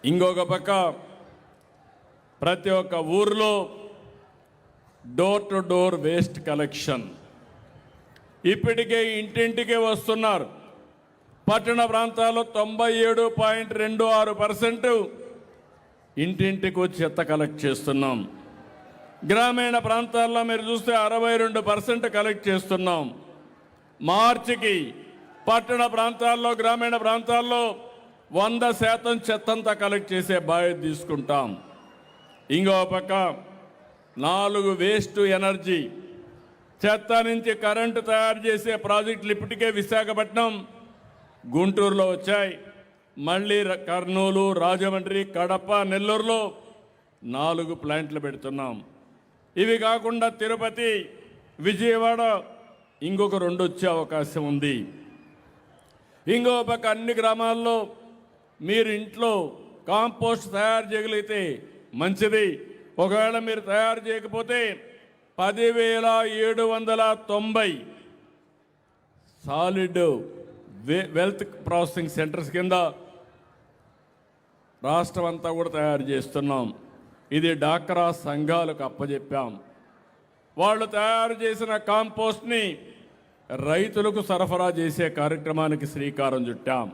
ఇంకొక పక్క ప్రతి ఒక్క ఊర్లో door to door waste collection ఇప్పటికే ఇంటింటికే వస్తున్నారు. పట్టణ ప్రాంతాల్లో 97.26% ఇంటింటికి వచ్చి చెత్త కలెక్ట్ చేస్తున్నాం. గ్రామీణ ప్రాంతాల్లో మీరు చూస్తే 62% కలెక్ట్ చేస్తున్నాం. మార్చికి పట్టణ ప్రాంతాల్లో గ్రామీణ ప్రాంతాల్లో 100% చెత్తంతా కలెక్ట్ చేసే బాధ్యత తీసుకుంటాం. ఇంకో పక్క 4 వేస్ట్ ఎనర్జీ చెత్త నుంచి కరెంటు తయారు చేసే ప్రాజెక్టులు ఇప్పటికే విశాఖపట్నం, గుంటూరులో వచ్చాయి. మళ్ళీ కర్నూలు, రాజమండ్రి, కడప, నెల్లూరులో 4 ప్లాంట్లు పెడుతున్నాం. ఇవి కాకుండా తిరుపతి, విజయవాడ ఇంకొక 2 వచ్చే అవకాశం ఉంది. ఇంకో పక్క అన్ని గ్రామాల్లో మీరు ఇంట్లో కాంపోస్ట్ తయారు చేయగలిగితే మంచిది. ఒకవేళ మీరు తయారు చేయకపోతే 10,790 సాలిడ్ వెల్త్ ప్రాసెసింగ్ సెంటర్స్ కింద రాష్ట్రం అంతా కూడా తయారు చేస్తున్నాం. ఇది డాక్రా సంఘాలకు అప్పచెప్పాం. వాళ్ళు తయారు చేసిన కాంపోస్ట్ని రైతులకు సరఫరా చేసే కార్యక్రమానికి శ్రీకారం చుట్టాం.